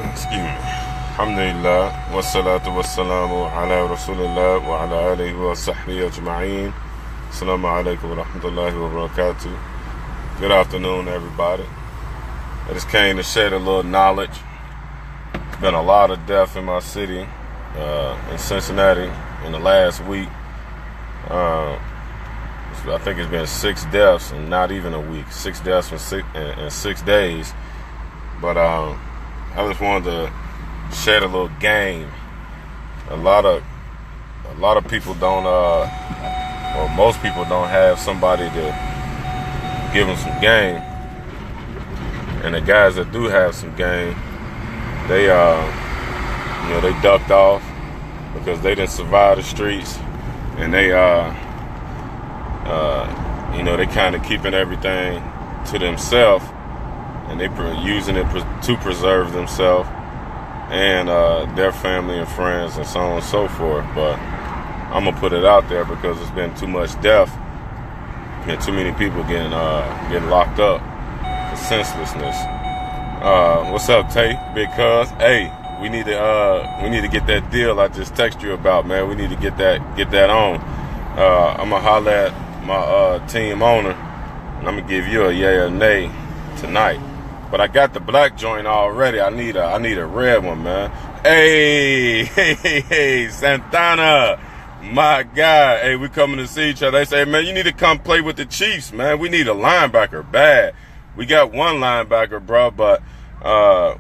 Excuse me. Alhamdulillah, wassalatu wassalamu ala rasulillah wa ala alihi wa sahbihi ajma'een. Assalamu alaikum wa rahmatullahi wa barakatuh. Good afternoon, everybody. I just came to share a little knowledge. There's been a lot of death in my city, in Cincinnati, in the last week. I think it's been 6 deaths in not even a week. 6 deaths in 6 days. But I just wanted to share a little game. A lot of people don't, or most people don't have somebody to give them some game. And the guys that do have some game, they they ducked off because they didn't survive the streets, and they they kind of keeping everything to themselves, and they using it to preserve themselves and their family and friends and so on and so forth. But I'm gonna put it out there because there's been too much death and too many people getting locked up for senselessness. What's up, Tay? Big cuz? Hey, we need to get that deal I just texted you about, man. We need to get that on. I'm gonna holler at my team owner, and I'm gonna give you a yay or nay tonight. But I got the black joint already. I need a red one, man. Hey, Santana, my guy. Hey, we coming to see each other. They say, man, you need to come play with the Chiefs, man. We need a linebacker bad. We got one linebacker, bro, but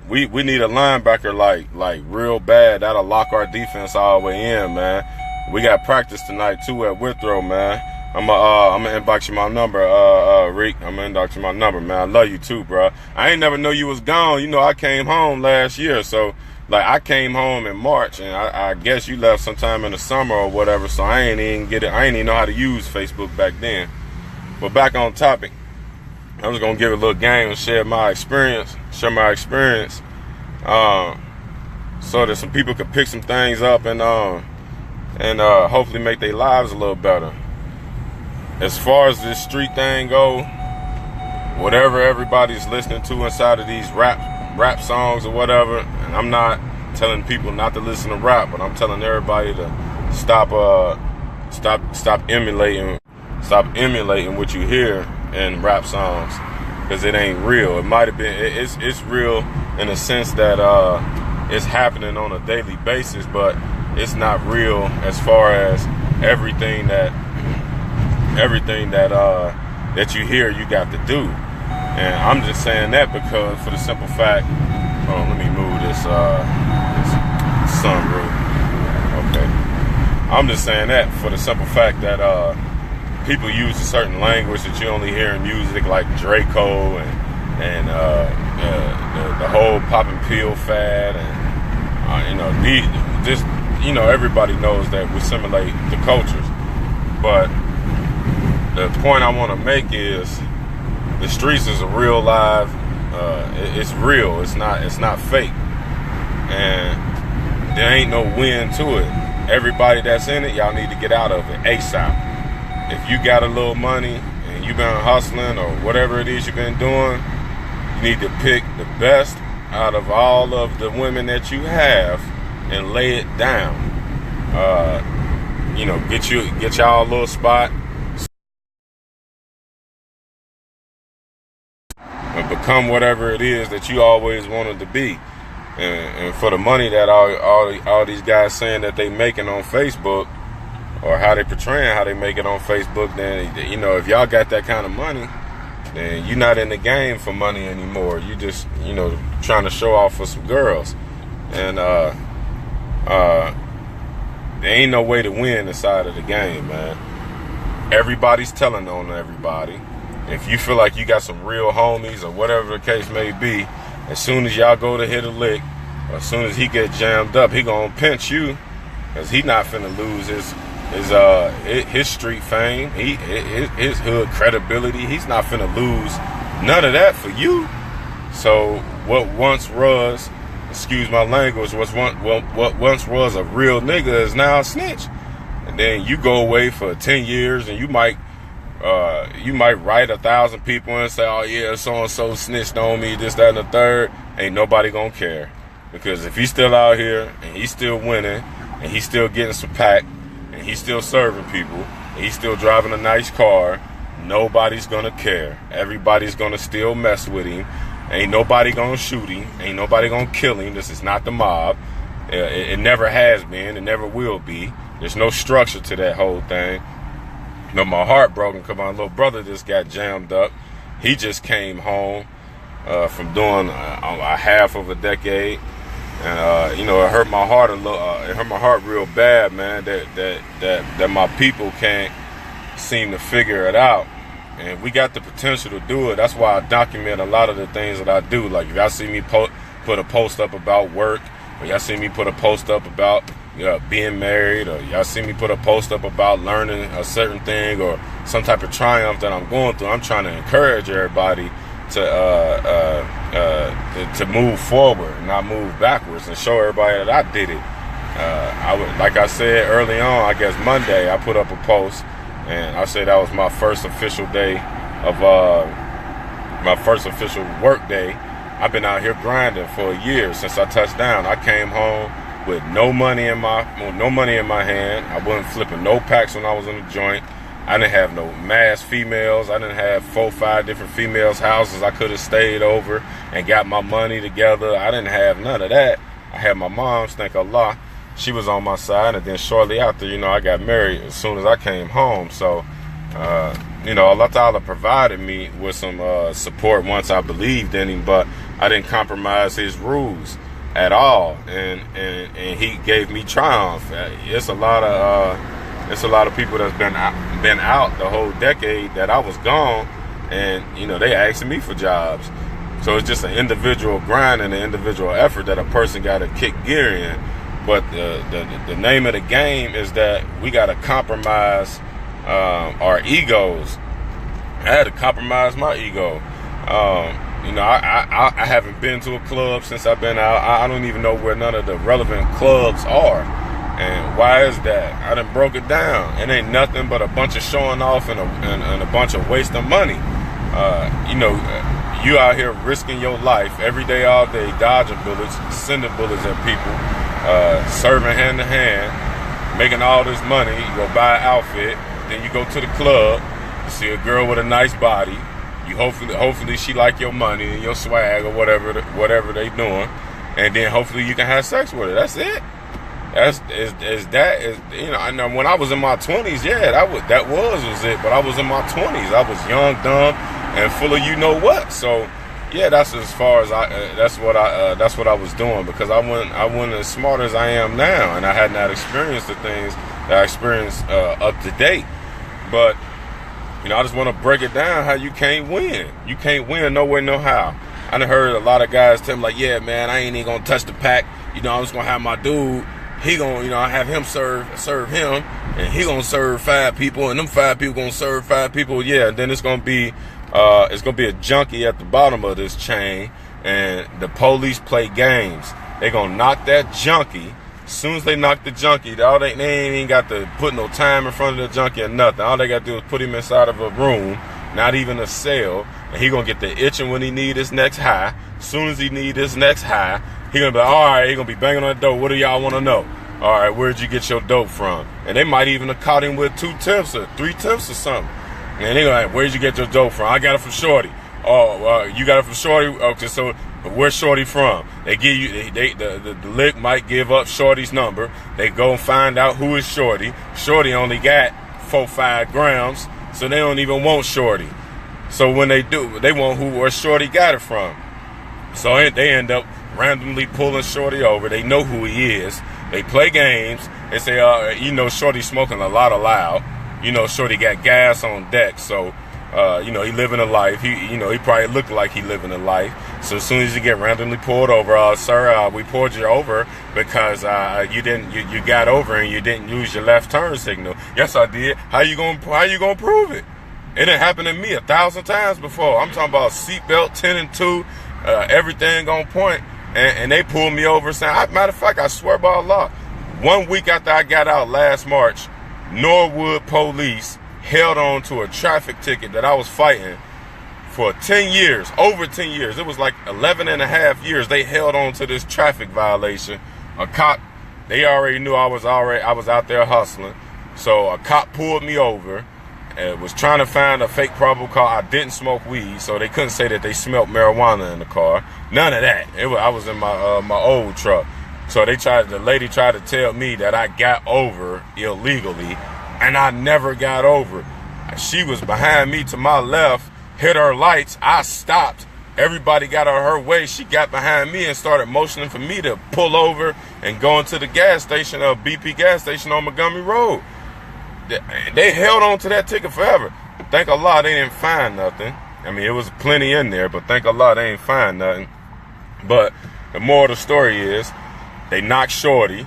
we need a linebacker like real bad. That'll lock our defense all the way in, man. We got practice tonight too at Withrow, man. I'm gonna inbox you my number, Rick. I'm gonna inbox you my number, man. I love you too, bro. I ain't never know you was gone. You know, I came home last year, so like I came home in March, and I guess you left sometime in the summer or whatever. So I ain't even know how to use Facebook back then. But back on topic, I was gonna give a little game and share my experience, so that some people could pick some things up and hopefully make their lives a little better. As far as this street thing go, whatever everybody's listening to inside of these rap songs or whatever, and I'm not telling people not to listen to rap, but I'm telling everybody to stop emulating what you hear in rap songs, because it ain't real. It might have been, it's real in the sense that it's happening on a daily basis, but it's not real as far as everything that you hear you got to do. And I'm just saying that because for the simple fact, let me move this sunroof. Okay. I'm just saying that for the simple fact that people use a certain language that you only hear in music, like Draco and the whole pop and pill fad, and everybody knows that we simulate the cultures. But the point I want to make is the streets is a real live. It's real. It's not fake, and there ain't no win to it. Everybody that's in it, y'all need to get out of it ASAP. If you got a little money and you've been hustling or whatever it is you've been doing, you need to pick the best out of all of the women that you have and lay it down. Get y'all a little spot and become whatever it is that you always wanted to be. And for the money that all these guys saying that they making on Facebook, or how they portraying how they make it on Facebook, then if y'all got that kind of money, then you're not in the game for money anymore. You just trying to show off for some girls, and there ain't no way to win inside of the game, man. Everybody's telling on everybody. If you feel like you got some real homies or whatever the case may be, as soon as y'all go to hit a lick, or as soon as he get jammed up, he gonna pinch you, cause he not finna lose his street fame, his hood credibility. He's not finna lose none of that for you. So what once was, excuse my language, what once was a real nigga is now a snitch. And then you go away for 10 years and you might write 1,000 people and say, oh yeah, so-and-so snitched on me, this, that, and the third. Ain't nobody gonna care. Because if he's still out here and he's still winning and he's still getting some pack and he's still serving people and he's still driving a nice car, nobody's gonna care. Everybody's gonna still mess with him. Ain't nobody gonna shoot him. Ain't nobody gonna kill him. This is not the mob. It never has been. It never will be. There's no structure to that whole thing. You know, my heart broken because my little brother just got jammed up. He just came home from doing a half of a decade. And you know, it hurt my heart a little. It hurt my heart real bad, man. That my people can't seem to figure it out. And we got the potential to do it. That's why I document a lot of the things that I do. Like if y'all see me put a post up about work, or y'all see me put a post up about being married, or y'all see me put a post up about learning a certain thing or some type of triumph that I'm going through, I'm trying to encourage everybody to move forward, not move backwards, and show everybody that I did it. Like I said early on, I guess Monday, I put up a post, and I said that was my first official day of my first official work day. I've been out here grinding for a year since I touched down. I came home with no money in my hand. I wasn't flipping no packs when I was in the joint. I didn't have no mass females. I didn't have 4-5 different females' houses I could have stayed over and got my money together. I didn't have none of that. I had my mom's, thank Allah. She was on my side, and then shortly after, you know, I got married as soon as I came home. So, you know, Allah Ta'ala provided me with some support once I believed in him, but I didn't compromise his rules at all, and he gave me triumph. It's a lot of people that's been out the whole decade that I was gone, and you know, they asking me for jobs. So it's just an individual grind and an individual effort that a person got to kick gear in. But the name of the game is that we got to compromise our egos. I had to compromise my ego. You know, I haven't been to a club since I've been out. I don't even know where none of the relevant clubs are. And why is that? I done broke it down. It ain't nothing but a bunch of showing off and a bunch of wasting money. You know, you out here risking your life every day, all day, dodging bullets, sending bullets at people, serving hand to hand, making all this money. You go buy an outfit, then you go to the club, you see a girl with a nice body. You hopefully she like your money and your swag or whatever they doing, and then hopefully you can have sex with her. That's it. You know, I know when I was in my 20s, yeah, that was it. But I was in my 20s. I was young, dumb, and full of you know what. So yeah, that's as far as that's what I was doing, because I wasn't as smart as I am now, and I had not experienced the things that I experienced up to date. But you know, I just want to break it down how you can't win. You can't win no way, no how. I done heard a lot of guys tell me like, yeah, man, I ain't even gonna touch the pack. You know, I'm just gonna have my dude. He gonna, you know, I have him serve him, and he gonna serve 5 people, and them 5 people gonna serve 5 people. Yeah, and then it's gonna be a junkie at the bottom of this chain, and the police play games. They gonna knock that junkie. As soon as they knock the junkie, they ain't even got to put no time in front of the junkie or nothing. All they got to do is put him inside of a room, not even a cell, and he going to get the itching when he need his next high. As soon as he need his next high, he going to be like, all right, he going to be banging on the door. What do y'all want to know? All right, where'd you get your dope from? And they might even have caught him with 2 tips or 3 tips or something. And they like, where'd you get your dope from? I got it from Shorty. Oh, you got it from Shorty? Okay, so where's Shorty from? They give you, the lick might give up Shorty's number. They go and find out who is Shorty. Shorty only got 4-5 grams, so they don't even want Shorty. So when they do, they want where Shorty got it from. So they end up randomly pulling Shorty over. They know who he is. They play games. They say, you know, Shorty smoking a lot of loud. You know, Shorty got gas on deck, so you know, he living a life. He probably looked like he living a life. So as soon as you get randomly pulled over, sir, we pulled you over because you got over and you didn't use your left turn signal. Yes, I did. How you gonna prove it? It done happened to me 1,000 times before. I'm talking about seatbelt 10 and 2, everything on point, and they pulled me over saying, matter of fact, I swear by Allah, 1 week after I got out last March, Norwood police held on to a traffic ticket that I was fighting for 10 years, over 10 years. It was like 11 and a half years. They held on to this traffic violation. A cop, they already knew I was out there hustling. So a cop pulled me over and was trying to find a fake probable cause. I didn't smoke weed, so they couldn't say that they smelled marijuana in the car. None of that. I was in my old truck. So the lady tried to tell me that I got over illegally, and I never got over. She was behind me to my left, hit her lights. I stopped. Everybody got out of her way. She got behind me and started motioning for me to pull over and go into the gas station, BP gas station on Montgomery Road. They held on to that ticket forever. Thank Allah they didn't find nothing. I mean, it was plenty in there, but thank Allah they ain't find nothing. But the moral of the story is, they knocked Shorty.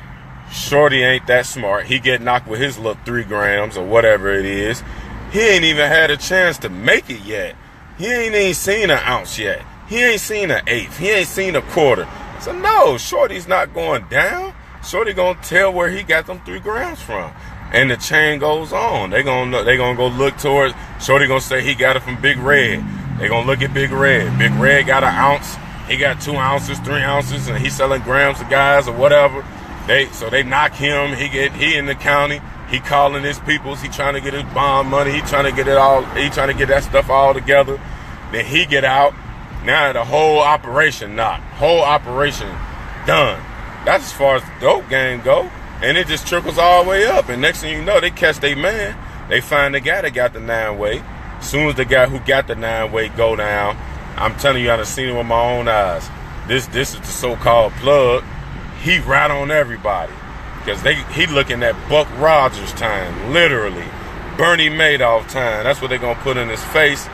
Shorty ain't that smart. He get knocked with his little 3 grams or whatever it is. He ain't even had a chance to make it yet. He ain't even seen an ounce yet. He ain't seen an eighth. He ain't seen a quarter. So no, Shorty's not going down. Shorty gonna tell where he got them 3 grams from. And the chain goes on. They gonna go look towards. Shorty gonna say he got it from Big Red. They gonna look at Big Red. Big Red got an ounce. He got 2 ounces, 3 ounces, and he's selling grams to guys or whatever. So they knock him. He in the county. He calling his peoples. He trying to get his bond money. He trying to get it all. He trying to get that stuff all together. Then he get out. Now the whole operation knocked. Whole operation done. That's as far as the dope game go. And it just trickles all the way up. And next thing you know, they catch their man. They find the guy that got the 9-way. As soon as the guy who got the 9-way go down, I'm telling you, I done seen it with my own eyes. This is the so-called plug. He right on everybody. Because he looking at Buck Rogers time, literally. Bernie Madoff time. That's what they going to put in his face.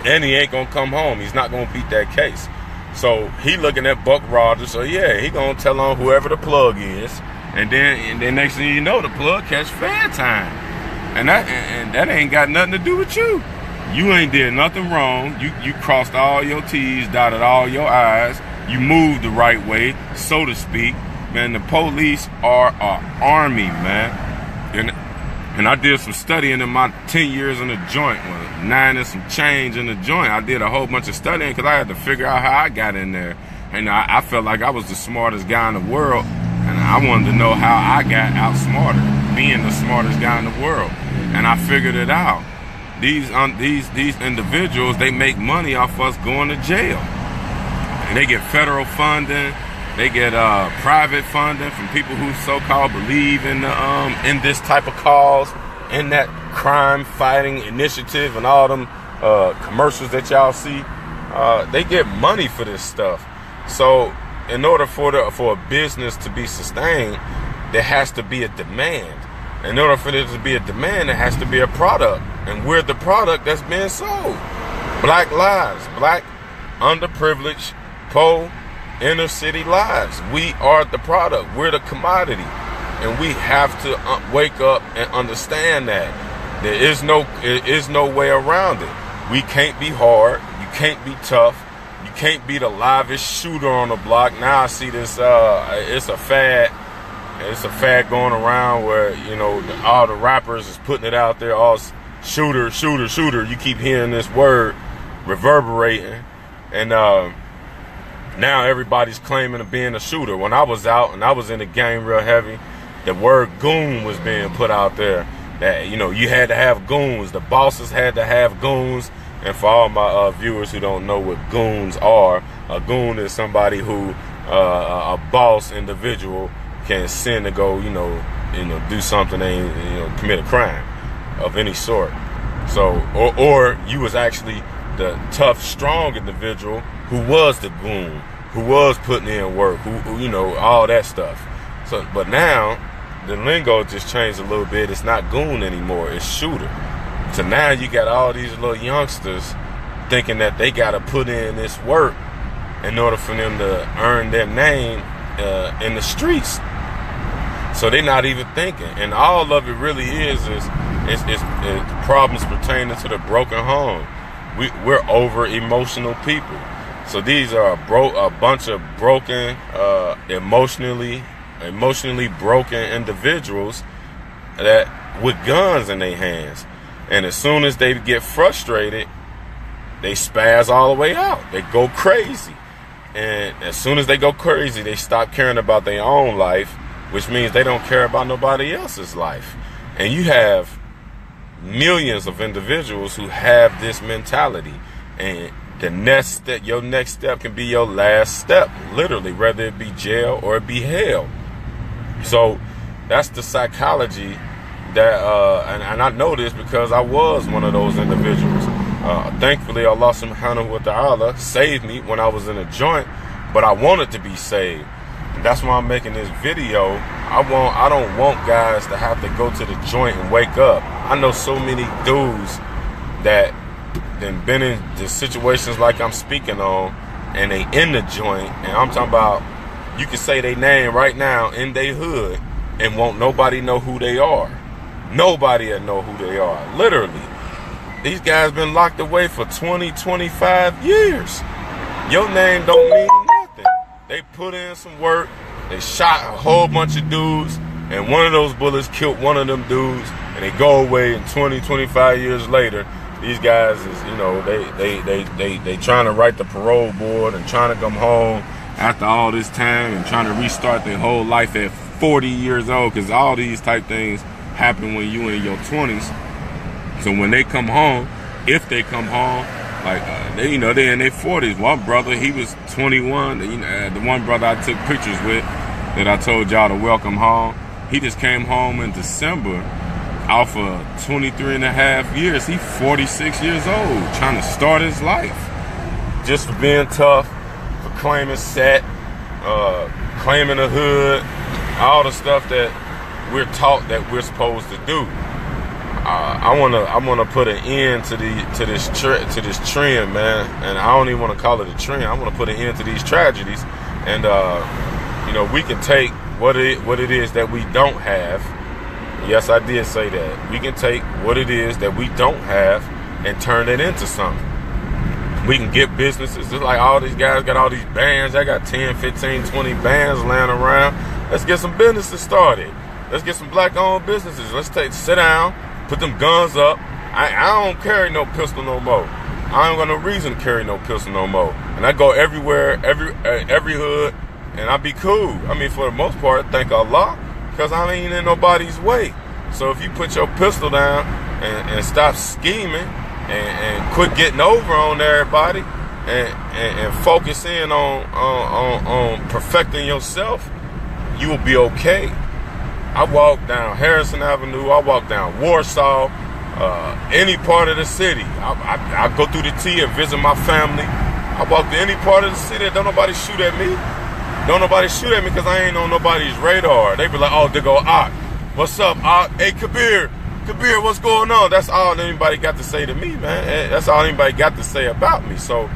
And he ain't going to come home. He's not going to beat that case. So he looking at Buck Rogers. So yeah, he going to tell on whoever the plug is. And then next thing you know, the plug catch fair time. And that ain't got nothing to do with you. You ain't did nothing wrong. You crossed all your T's, dotted all your I's. You moved the right way, so to speak. Man, the police are an army, man. And I did some studying in my 10 years in the joint, 9 and some change in the joint. I did a whole bunch of studying because I had to figure out how I got in there. And I felt like I was the smartest guy in the world. And I wanted to know how I got outsmarted, being the smartest guy in the world. And I figured it out. These individuals, they make money off us going to jail. And they get federal funding. They get private funding from people who so-called believe in this type of cause, in that crime-fighting initiative and all them commercials that y'all see. They get money for this stuff. So in order for a business to be sustained, there has to be a demand. In order for there to be a demand, there has to be a product. And we're the product that's being sold. Black lives, black, underprivileged, poor, inner city lives. We are the product. We're the commodity. And we have to wake up and understand that. There is no way around it. We can't be hard. You can't be tough. You can't be the livest shooter on the block. Now I see this, it's a fad. It's a fad going around where, you know, all the rappers is putting it out there, all shooter, shooter, shooter. You keep hearing this word reverberating. And now everybody's claiming to being a shooter. When I was out and I was in the game real heavy, the word goon was being put out there. That, you know, you had to have goons. The bosses had to have goons. And for all my viewers who don't know what goons are, a goon is somebody who, a boss individual, can send to go, do something, and commit a crime of any sort. So, or you was actually the tough, strong individual who was the goon, who was putting in work, who all that stuff. So, but now the lingo just changed a little bit. It's not goon anymore. It's shooter. So now you got all these little youngsters thinking that they got to put in this work in order for them to earn their name in the streets. So they're not even thinking. And all of it really is problems pertaining to the broken home. We're over emotional people. So these are a bunch of broken, emotionally broken individuals that with guns in their hands. And as soon as they get frustrated, they spaz all the way out. They go crazy. And as soon as they go crazy, they stop caring about their own life, which means they don't care about nobody else's life. And you have millions of individuals who have this mentality. And the next step, your next step can be your last step, literally, whether it be jail or it be hell. So that's the psychology that, and I know this because I was one of those individuals. Thankfully, Allah subhanahu wa ta'ala saved me when I was in a joint, but I wanted to be saved. And that's why I'm making this video. I don't want guys to have to go to the joint and wake up. I know so many dudes that then been in the situations like I'm speaking on, and they in the joint, and I'm talking about, you can say their name right now in their hood and won't nobody know who they are. Nobody will know who they are, literally. These guys been locked away for 20, 25 years. Your name don't mean nothing. They put in some work, they shot a whole bunch of dudes, and one of those bullets killed one of them dudes, and they go away, and 20, 25 years later, these guys is, you know, they trying to write the parole board and trying to come home after all this time and trying to restart their whole life at 40 years old, because all these type things happen when you in your 20s. So when they come home, if they come home, like they in their 40s. One brother, he was 21. The one brother I took pictures with that I told y'all to welcome home, he just came home in December off of 23 and a half years. He 46 years old, trying to start his life. Just for being tough, for claiming set, claiming the hood, all the stuff that we're taught that we're supposed to do. I wanna put an end to this trend, man. And I don't even want to call it a trend. I want to put an end to these tragedies. And we can take what it is that we don't have. Yes, I did say that. We can take what it is that we don't have and turn it into something. We can get businesses. It's like all these guys got all these bands. I got 10, 15, 20 bands laying around. Let's get some businesses started. Let's get some black-owned businesses. Let's sit down, put them guns up. I don't carry no pistol no more. I ain't got no reason to carry no pistol no more. And I go everywhere, every hood, and I be cool. I mean, for the most part, thank Allah, because I ain't in nobody's way. So if you put your pistol down and stop scheming and quit getting over on everybody and focus in on perfecting yourself, you will be okay. I walk down Harrison Avenue, I walk down Warsaw, any part of the city. I go through the T and visit my family. I walk to any part of the city, don't nobody shoot at me. Don't nobody shoot at me because I ain't on nobody's radar. They be like, oh, there go Ak. What's up, Ak? Hey, Kabir, what's going on? That's all anybody got to say to me, man. That's all anybody got to say about me. So,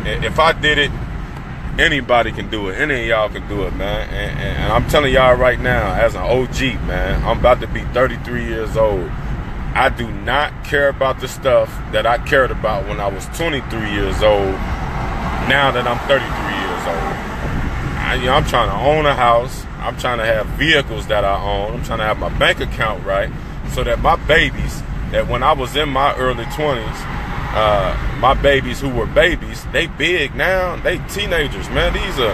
if I did it, anybody can do it. Any of y'all can do it, man. And I'm telling y'all right now, as an OG, man, I'm about to be 33 years old. I do not care about the stuff that I cared about when I was 23 years old. Now that I'm 33 years old, I'm trying to own a house. I'm trying to have vehicles that I own. I'm trying to have my bank account right, so that my babies, that when I was in my early 20s, my babies who were babies, they big now, they teenagers, man. These are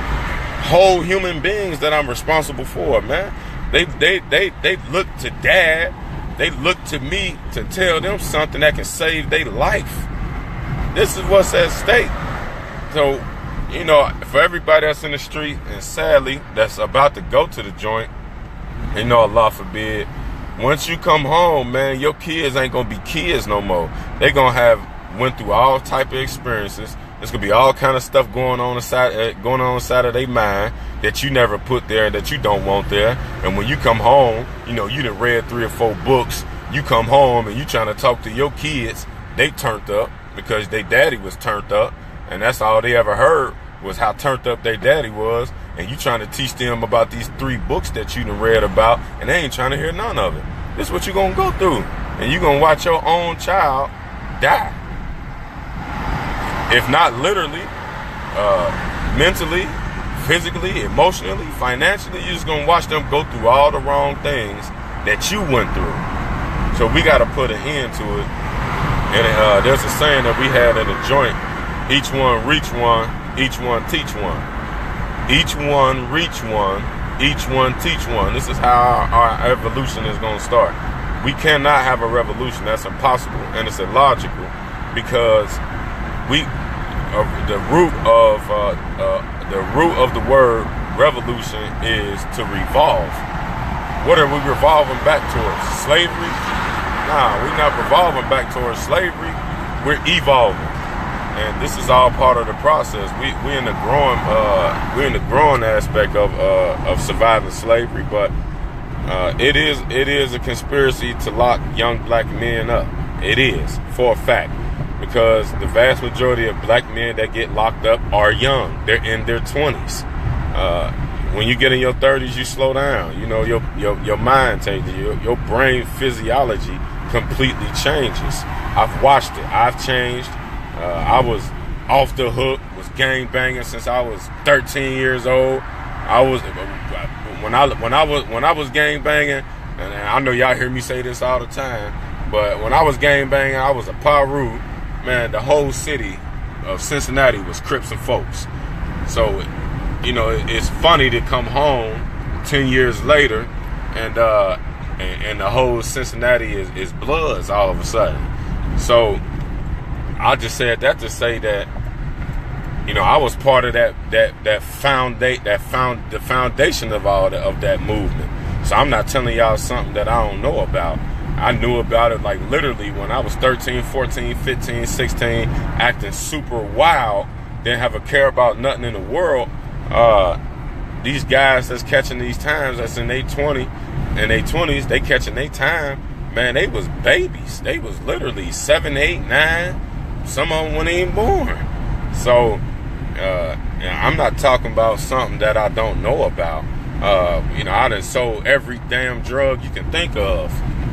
whole human beings that I'm responsible for, man. They look to dad. They look to me to tell them something that can save their life. This is what's at stake. So, for everybody that's in the street, and sadly, that's about to go to the joint, Allah forbid, once you come home, man, your kids ain't gonna be kids no more. They gonna have went through all type of experiences. There's gonna be all kind of stuff going on inside of their mind that you never put there, that you don't want there. And when you come home, you done read 3 or 4 books. You come home and you trying to talk to your kids. They turned up because their daddy was turned up, and that's all they ever heard was how turned up their daddy was. And you trying to teach them about these 3 books that you done read about, and they ain't trying to hear none of it. This is what you gonna go through, and you gonna watch your own child die. If not literally, mentally, physically, emotionally, financially, you're just gonna watch them go through all the wrong things that you went through. So we gotta put an end to it. And there's a saying that we had in the joint: each one reach one, each one teach one. Each one reach one, each one teach one. This is how our evolution is going to start. We cannot have a revolution. That's impossible, and it's illogical, because the root of the word revolution is to revolve. What are we revolving back towards? Slavery? Nah, we're not revolving back towards slavery. We're evolving, and this is all part of the process. We're in the growing aspect of surviving slavery, but it is a conspiracy to lock young black men up. It is, for a fact, because the vast majority of black men that get locked up are young. They're in their 20s. When you get in your 30s, you slow down. You know, your mind changes. Your brain physiology completely changes. I've watched it. I've changed. I was off the hook, was gang banging since I was 13 years old. When I was gang banging, and I know y'all hear me say this all the time, but when I was gang banging, I was a Paru. Man, the whole city of Cincinnati was Crips and folks. So, you know, it's funny to come home 10 years later and the whole Cincinnati is Bloods all of a sudden. So I just said that to say that, you know, I was part of the foundation of all of that movement. So I'm not telling y'all something that I don't know about. I knew about it like literally when I was 13, 14, 15, 16, acting super wild, didn't have a care about nothing in the world. These guys that's catching these times, that's in their 20s, they catching their time, man, they was babies. They was literally 7, 8, 9. Some of them weren't even born. So I'm not talking about something that I don't know about. You know, I done sold every damn drug you can think of,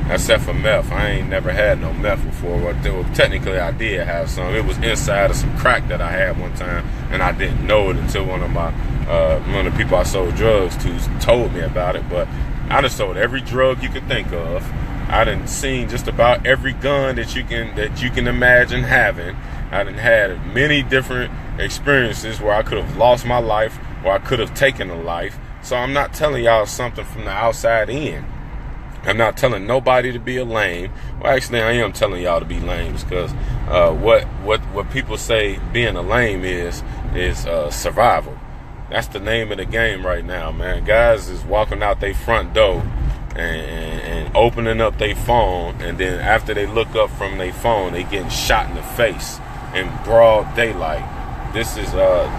except for meth. I ain't never had no meth before. Well, technically, I did have some. It was inside of some crack that I had one time, and I didn't know it until one of the people I sold drugs to told me about it. But I done sold every drug you could think of. I done seen just about every gun that you can imagine having. I done had many different experiences where I could have lost my life, or I could have taken a life. So I'm not telling y'all something from the outside in. I'm not telling nobody to be a lame. Well, actually, I am telling y'all to be lames, because what people say being a lame is survival. That's the name of the game right now, man. Guys is walking out their front door and opening up their phone, and then after they look up from their phone, they getting shot in the face in broad daylight. This is a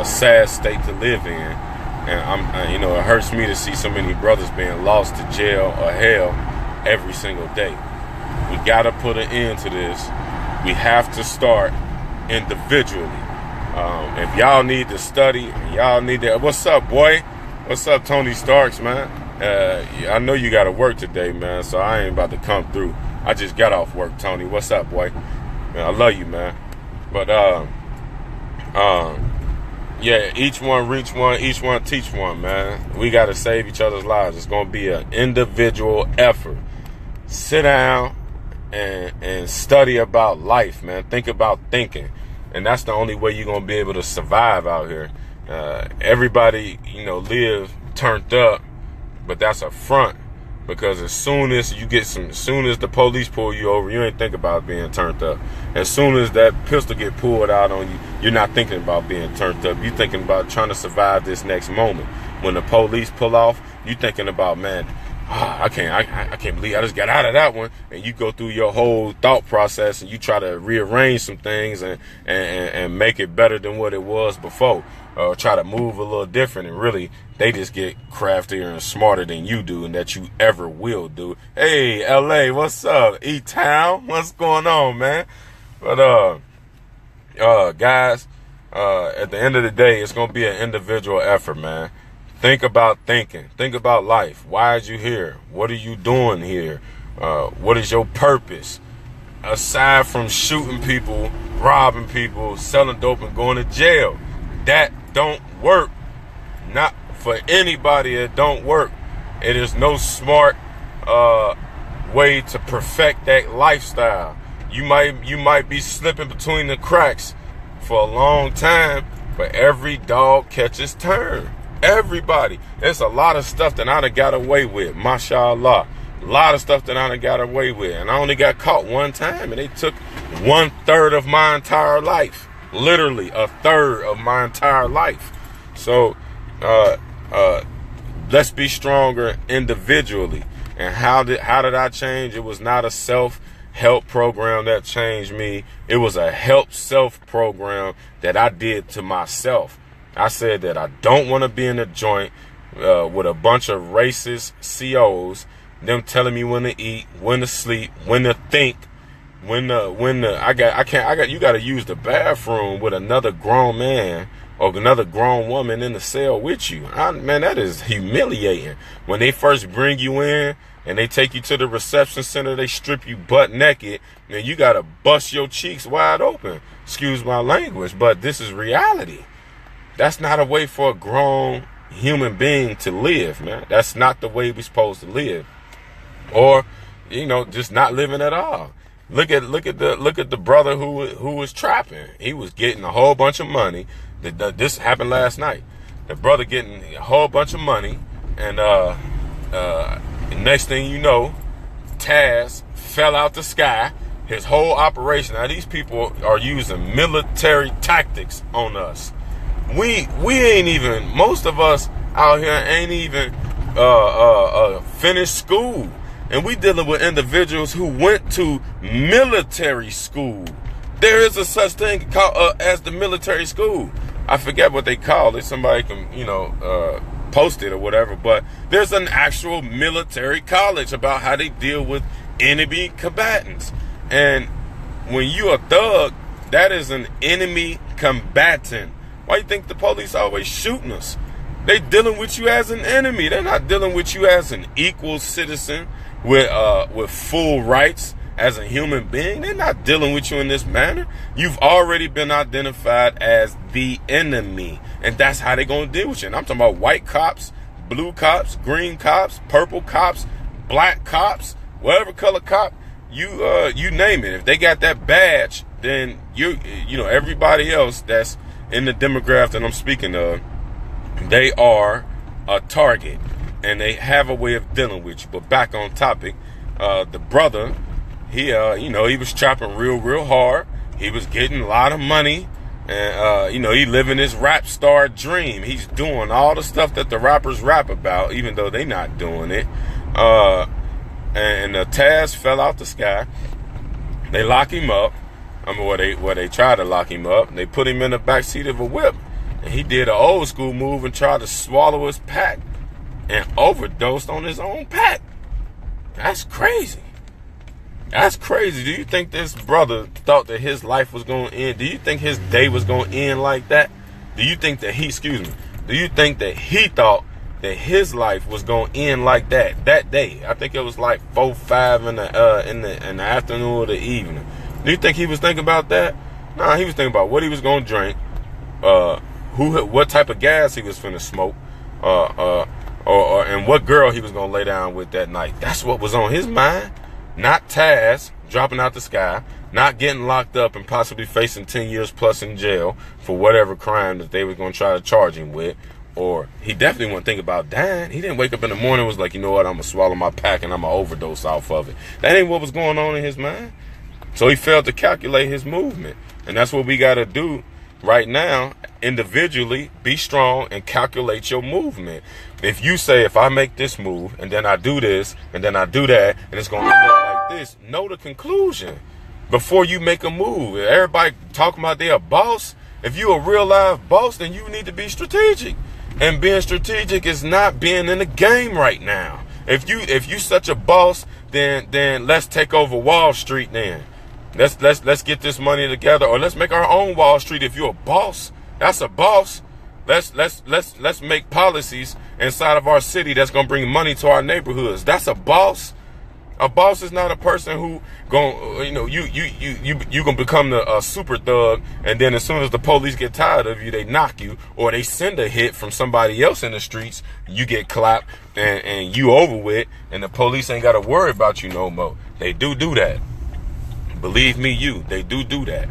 sad state to live in. And you know, it hurts me to see so many brothers being lost to jail or hell every single day. We gotta put an end to this. We have to start individually. If y'all need to study, y'all need to. What's up, boy? What's up, Tony Starks, man? I know you gotta work today, man. So I ain't about to come through. I just got off work, Tony. What's up, boy? Man, I love you, man. But yeah, each one reach one, each one teach one, man. We got to save each other's lives. It's going to be an individual effort. Sit down and study about life, man. Think about thinking. And that's the only way you're going to be able to survive out here. Everybody, you know, live turned up, but that's a front. Because as soon as the police pull you over, you ain't think about being turned up. As soon as that pistol get pulled out on you, you're not thinking about being turned up. You're thinking about trying to survive this next moment. When the police pull off, you're thinking about, man, I can't believe I just got out of that one. And you go through your whole thought process and you try to rearrange some things and make it better than what it was before. Or try to move a little different, and really they just get craftier and smarter than you do, and that you ever will do. Hey, LA, what's up? E-Town, what's going on, man? But guys, at the end of the day, it's gonna be an individual effort, man. Think about thinking. Think about life. Why are you here? What are you doing here? What is your purpose? Aside from shooting people, robbing people, selling dope, and going to jail. That don't work. Not for anybody. It don't work. It is no smart way to perfect that lifestyle. You might be slipping between the cracks for a long time, but every dog catches turn. Everybody. There's a lot of stuff that I done got away with, mashallah. A lot of stuff that I done got away with. And I only got caught one time, and they took 1/3 of my entire life. Literally 1/3 of my entire life. So let's be stronger individually. And how did I change? It was not a self-help program that changed me. It was a help self program that I did to myself. I said that I don't want to be in a joint with a bunch of racist COs, them telling me when to eat, when to sleep, when to think, you got to use the bathroom with another grown man or another grown woman in the cell with you. Man, that is humiliating. When they first bring you in and they take you to the reception center, they strip you butt naked, and you got to bust your cheeks wide open. Excuse my language, but this is reality. That's not a way for a grown human being to live, man. That's not the way we're supposed to live. Or, just not living at all. Look at the brother who was trapping. He was getting a whole bunch of money. This happened last night. The brother getting a whole bunch of money, and next thing you know, Taz fell out the sky. His whole operation. Now these people are using military tactics on us. We ain't even, most of us out here ain't even finished school. And we dealing with individuals who went to military school. There is a such thing called as the military school. I forget what they call it. Somebody can, post it or whatever. But there's an actual military college about how they deal with enemy combatants. And when you a thug, that is an enemy combatant. Why you think the police always shooting us? They dealing with you as an enemy. They're not dealing with you as an equal citizen with full rights as a human being. They're not dealing with you in this manner. You've already been identified as the enemy, and that's how they're gonna deal with you. And I'm talking about white cops, blue cops, green cops, purple cops, black cops, whatever color cop you name it. If they got that badge, then everybody else that's in the demographic that I'm speaking of, they are a target, and they have a way of dealing with you. But back on topic, the brother, he was chopping real hard. He was getting a lot of money, and he living his rap star dream. He's doing all the stuff that the rappers rap about, even though they not doing it. And Taz fell out the sky. They lock him up. They tried to lock him up. They put him in the backseat of a whip. And he did an old school move and tried to swallow his pack and overdosed on his own pack. That's crazy. That's crazy. Do you think this brother thought that his life was going to end? Do you think his day was going to end like that? Do you think that he thought that his life was going to end like that day? I think it was like 4, 5 in the afternoon or the evening. Do you think he was thinking about that? Nah, he was thinking about what he was gonna drink, what type of gas he was finna smoke, and what girl he was gonna lay down with that night. That's what was on his mind. Not Taz dropping out the sky, not getting locked up and possibly facing 10 years plus in jail for whatever crime that they were gonna try to charge him with. Or he definitely wasn't thinking about dying. He didn't wake up in the morning and was like, you know what, I'm gonna swallow my pack and I'm gonna overdose off of it. That ain't what was going on in his mind. So he failed to calculate his movement. And that's what we got to do right now, individually. Be strong and calculate your movement. If you say, if I make this move, and then I do this, and then I do that, and it's going to end up like this, know the conclusion before you make a move. Everybody talking about they're a boss. If you a real live boss, then you need to be strategic. And being strategic is not being in the game right now. If you such a boss, then let's take over Wall Street then. Let's get this money together, or let's make our own Wall Street. If you're a boss, that's a boss. Let's make policies inside of our city that's gonna bring money to our neighborhoods. That's a boss. A boss is not a person who you gonna become a super thug, and then as soon as the police get tired of you, they knock you, or they send a hit from somebody else in the streets, you get clapped and you over with, and the police ain't gotta worry about you no more. They do that. Believe me, they do that.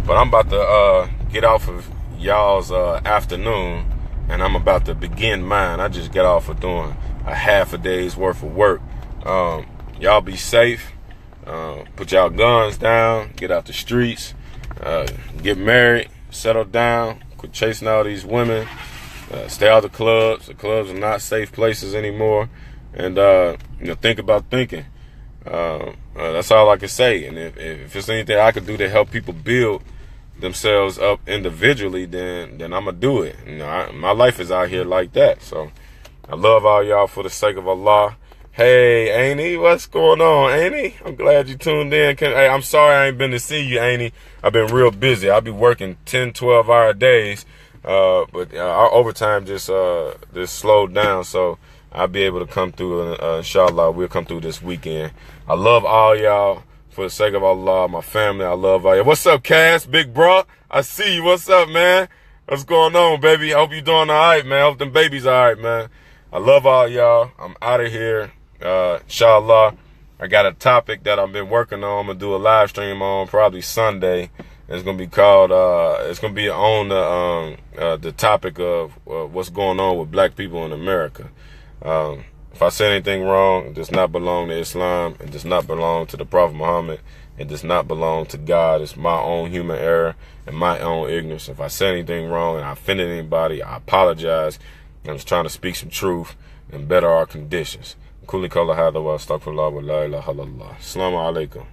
But I'm about to get off of y'all's afternoon, and I'm about to begin mine. I just got off of doing a half a day's worth of work. Y'all be safe. Put y'all guns down. Get out the streets. Get married. Settle down. Quit chasing all these women. Stay out of the clubs. The clubs are not safe places anymore. And think about thinking. That's all I can say. And if it's anything I could do to help people build themselves up individually, then I'm gonna do it. My life is out here like that. So I love all y'all for the sake of Allah. Hey, Aini, what's going on, Aini? I'm glad you tuned in. Hey, I'm sorry I ain't been to see you, Aini. I've been real busy. I'll be working 10, 12-hour days, but our overtime just slowed down, so I'll be able to come through, and inshallah, we'll come through this weekend. I love all y'all for the sake of Allah, my family. I love all y'all. What's up, Cass, big bro? I see you. What's up, man? What's going on, baby? I hope you doing all right, man. I hope them babies all right, man. I love all y'all. I'm out of here. Inshallah, I got a topic that I've been working on. I'm gonna do a live stream on probably Sunday. It's gonna be called. It's gonna be on the topic of what's going on with black people in America. If I say anything wrong, it does not belong to Islam. It does not belong to the Prophet Muhammad. It does not belong to God. It's my own human error and my own ignorance. If I said anything wrong and I offended anybody, I apologize. I'm just trying to speak some truth and better our conditions. Kulli kala hada wa astaghfirullah wa la ilaha illallah. Assalamu alaikum.